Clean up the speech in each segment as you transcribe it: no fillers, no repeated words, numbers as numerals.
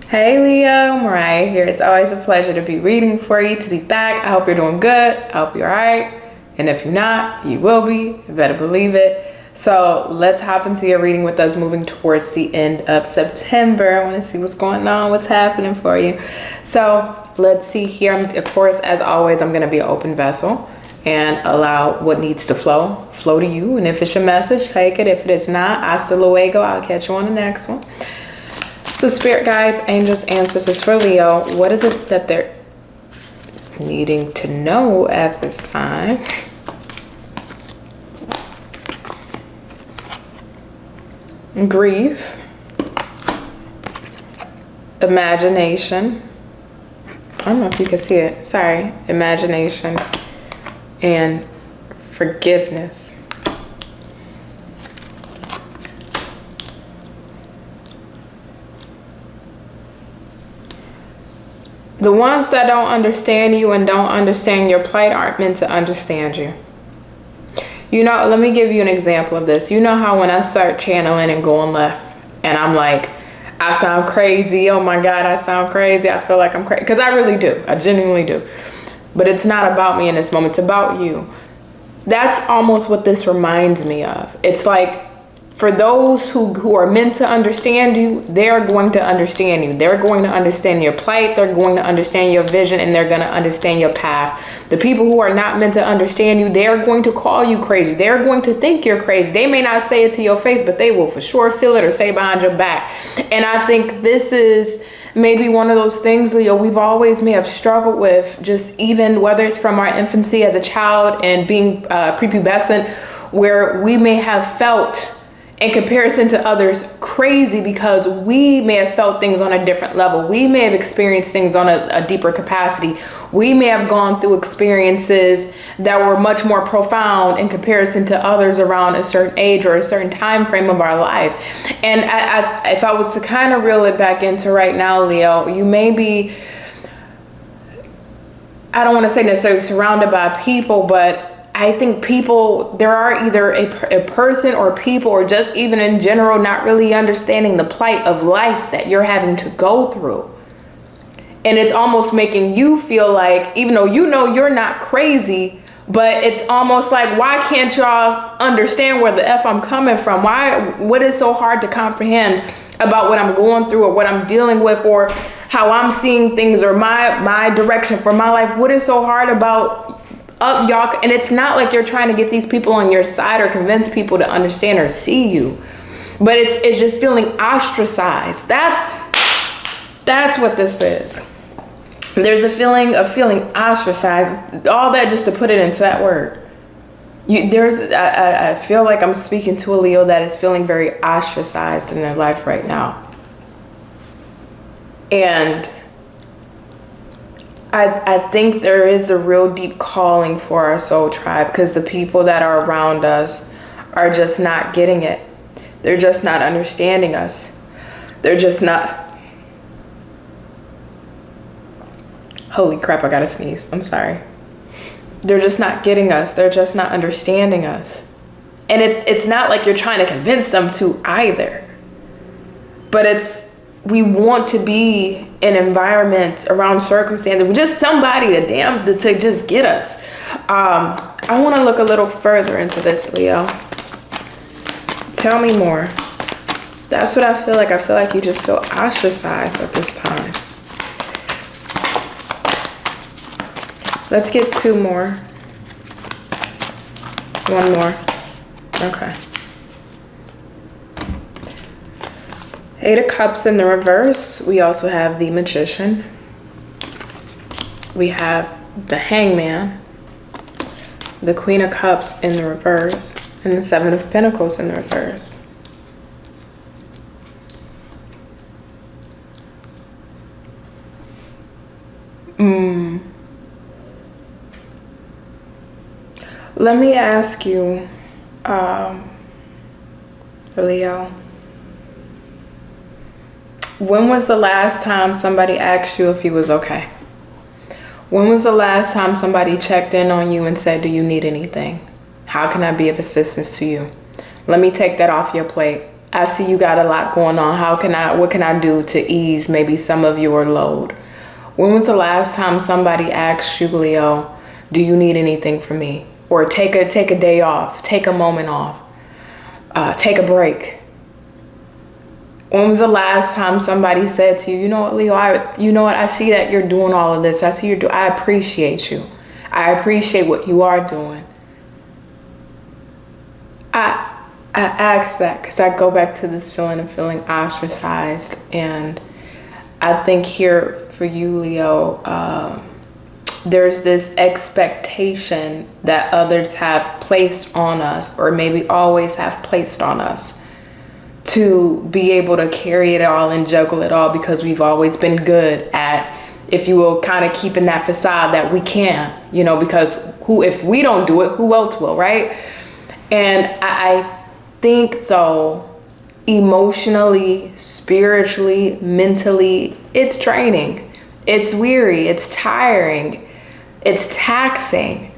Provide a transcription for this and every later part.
Hey Leo, Mariah here. It's always a pleasure to be reading for you, to be back. I hope you're doing good. I hope you're all right. And if you're not, you will be. You better believe it. So let's hop into your reading with us moving towards the end of September. I want to see what's going on, what's happening for you. So let's see here. Of course, as always, I'm going to be an open vessel and allow what needs to flow to you. And if it's your message, take it. If it is not, hasta luego. I'll catch you on the next one. So spirit guides, angels, ancestors for Leo, what is it that they're needing to know at this time? Grief, imagination, I don't know if you can see it, sorry, imagination, and forgiveness. The ones that don't understand you and don't understand your plight aren't meant to understand you. You know, let me give you an example of this. You know how when I start channeling and going left and I'm like, I sound crazy. Oh my God, I sound crazy. I feel like I'm crazy. Because I really do. I genuinely do. But it's not about me in this moment. It's about you. That's almost what this reminds me of. It's like, for those who are meant to understand you, they're going to understand you. They're going to understand your plight. They're going to understand your vision, and they're going to understand your path. The people who are not meant to understand you, they're going to call you crazy. They're going to think you're crazy. They may not say it to your face, but they will for sure feel it or say behind your back. And I think this is maybe one of those things, Leo, we've always may have struggled with, just even whether it's from our infancy as a child and being prepubescent, where we may have felt, in comparison to others, crazy because we may have felt things on a different level. We may have experienced things on a deeper capacity. We may have gone through experiences that were much more profound in comparison to others around a certain age or a certain time frame of our life. And if I was to kind of reel it back into right now, Leo, you may be, I don't want to say necessarily surrounded by people, but I think people, there are either a person or people or just even in general not really understanding the plight of life that you're having to go through. And it's almost making you feel like, even though you know you're not crazy, but it's almost like, why can't y'all understand where the F I'm coming from? What is so hard to comprehend about what I'm going through or what I'm dealing with or how I'm seeing things or my direction for my life? What is so hard about y'all? And it's not like you're trying to get these people on your side or convince people to understand or see you, but it's just feeling ostracized. That's what this is. There's a feeling of feeling ostracized. All that just to put it into that word. I feel like I'm speaking to a Leo that is feeling very ostracized in their life right now. And I think there is a real deep calling for our soul tribe, because the people that are around us are just not getting it. They're just not understanding us. They're just not. Holy crap, I gotta sneeze. I'm sorry. They're just not getting us. They're just not understanding us. And it's not like you're trying to convince them to either. But we want to be in environments around circumstances with just somebody to just get us. I want to look a little further into this, Leo. Tell me more. That's what I feel like. I feel like you just feel ostracized at this time. Let's get two more. One more. Okay. Eight of Cups in the reverse. We also have the Magician. We have the Hangman, the Queen of Cups in the reverse, and the Seven of Pentacles in the reverse. Let me ask you, Leo, when was the last time somebody asked you if you was okay? When was the last time somebody checked in on you and said, do you need anything? How can I be of assistance to you? Let me take that off your plate. I see you got a lot going on. What can I do to ease maybe some of your load? When was the last time somebody asked you, Leo, do you need anything from me? Or take a day off, take a moment off, take a break. When was the last time somebody said to you, you know what, Leo, I see that you're doing all of this. I appreciate you. I appreciate what you are doing. I ask that because I go back to this feeling of feeling ostracized. And I think here for you, Leo, there's this expectation that others have placed on us, or maybe always have placed on us, to be able to carry it all and juggle it all, because we've always been good at, if you will, kind of keeping that facade that we can, because if we don't do it, who else will, right? And I think though, emotionally, spiritually, mentally, it's draining. It's weary, it's tiring, it's taxing.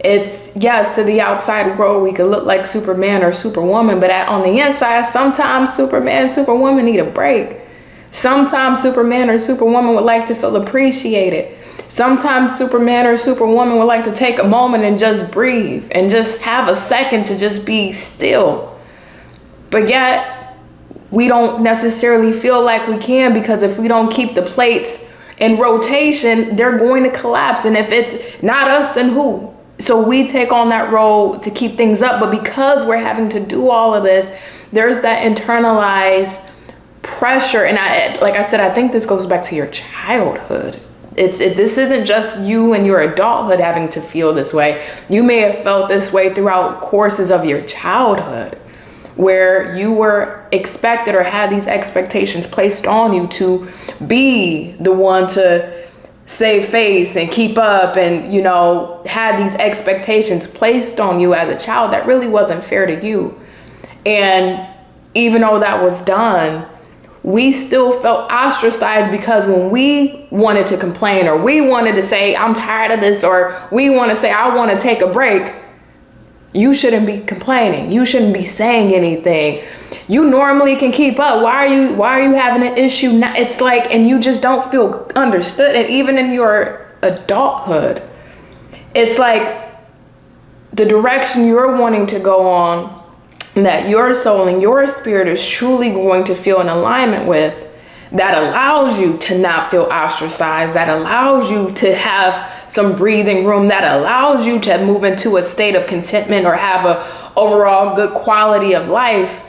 It's, yes, to the outside world, we could look like Superman or Superwoman, but on the inside, sometimes Superman, Superwoman need a break. Sometimes Superman or Superwoman would like to feel appreciated. Sometimes Superman or Superwoman would like to take a moment and just breathe and just have a second to just be still. But yet, we don't necessarily feel like we can, because if we don't keep the plates in rotation, they're going to collapse. And if it's not us, then who? So we take on that role to keep things up. But because we're having to do all of this, there's that internalized pressure. And like I said, I think this goes back to your childhood. This isn't just you and your adulthood having to feel this way. You may have felt this way throughout courses of your childhood, where you were expected or had these expectations placed on you to be the one to save face and keep up, and had these expectations placed on you as a child that really wasn't fair to you. And even though that was done, we still felt ostracized, because when we wanted to complain, or we wanted to say, I'm tired of this, or we want to say, I want to take a break, you shouldn't be complaining. You shouldn't be saying anything. You normally can keep up. Why are you having an issue now? It's like, and you just don't feel understood. And even in your adulthood, it's like the direction you're wanting to go on, that your soul and your spirit is truly going to feel in alignment with, that allows you to not feel ostracized, that allows you to have some breathing room, that allows you to move into a state of contentment or have a overall good quality of life.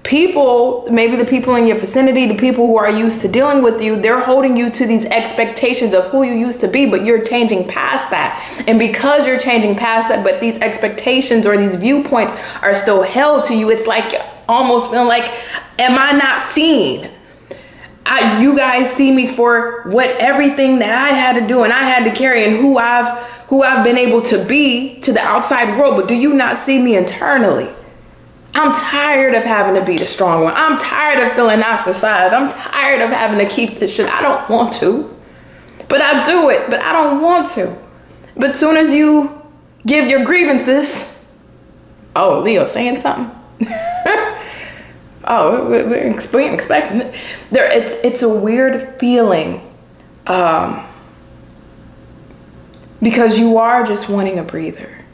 People, maybe the people in your vicinity, the people who are used to dealing with you, they're holding you to these expectations of who you used to be, but you're changing past that. And because you're changing past that, but these expectations or these viewpoints are still held to you, it's like almost feeling like, am I not seen? You guys see me for everything that I had to do and I had to carry, and who I've been able to be to the outside world, but do you not see me internally? I'm tired of having to be the strong one. I'm tired of feeling ostracized. I'm tired of having to keep this shit. I don't want to, but I do it, but I don't want to. But soon as you give give oh, Leo saying something. Oh, we're expecting it. It's a weird feeling, because you are just wanting a breather,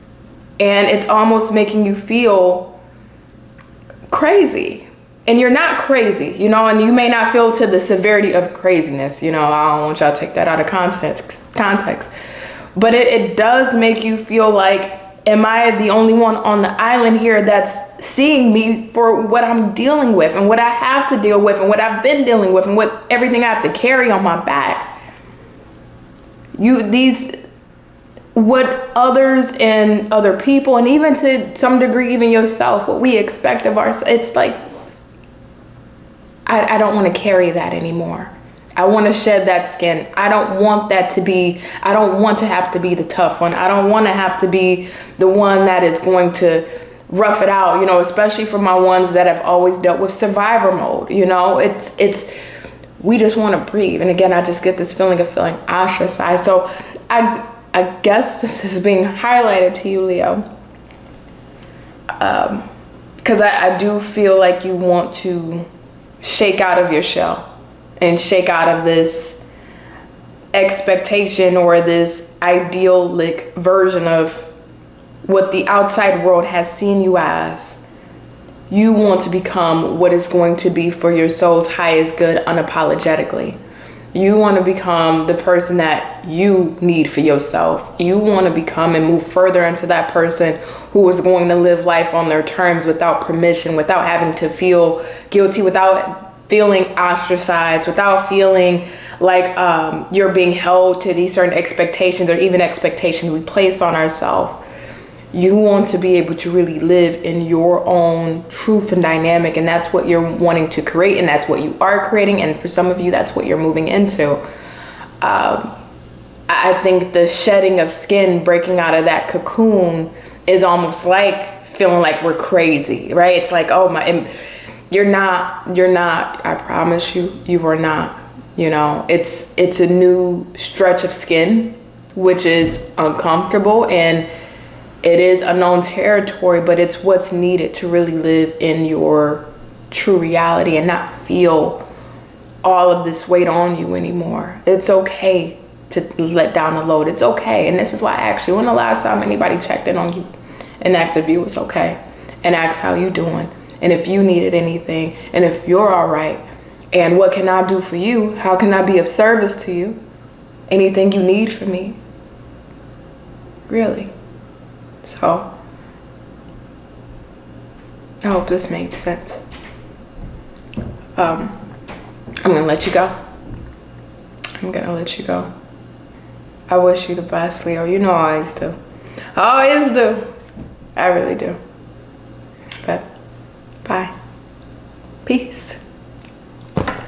and it's almost making you feel crazy, and you're not crazy, and you may not feel to the severity of craziness. I don't want y'all to take that out of context, but it does make you feel like, am I the only one on the island here that's seeing me for what I'm dealing with, and what I have to deal with, and what I've been dealing with, and what everything I have to carry on my back? What others and other people, and even to some degree, even yourself, what we expect of ourselves, it's like, I don't want to carry that anymore. I want to shed that skin. I don't want to have to be the tough one. I don't want to have to be the one that is going to rough it out, especially for my ones that have always dealt with survivor mode. We just want to breathe. And again, I just get this feeling of feeling ostracized. So I guess this is being highlighted to you, Leo. Because I do feel like you want to shake out of your shell and shake out of this expectation or this idyllic version of what the outside world has seen you as. You want to become what is going to be for your soul's highest good unapologetically. You want to become the person that you need for yourself. You want to become and move further into that person who is going to live life on their terms without permission, without having to feel guilty, without feeling ostracized, without feeling like you're being held to these certain expectations or even expectations we place on ourselves. You want to be able to really live in your own truth and dynamic, and that's what you're wanting to create, and that's what you are creating, and for some of you, that's what you're moving into. I think the shedding of skin, breaking out of that cocoon, is almost like feeling like we're crazy, right? It's like, oh my, you're not, I promise you, you are not. You know, it's a new stretch of skin, which is uncomfortable, and it is unknown territory, but it's what's needed to really live in your true reality and not feel all of this weight on you anymore. It's okay to let down the load. It's okay. And this is why I asked you, when the last time anybody checked in on you and asked if you was okay, and asked how you doing, and if you needed anything, and if you're all right, and what can I do for you? How can I be of service to you? Anything you need from me? Really? So, I hope this made sense. I'm gonna let you go. I'm gonna let you go. I wish you the best, Leo. You know I always do. I always do. I really do.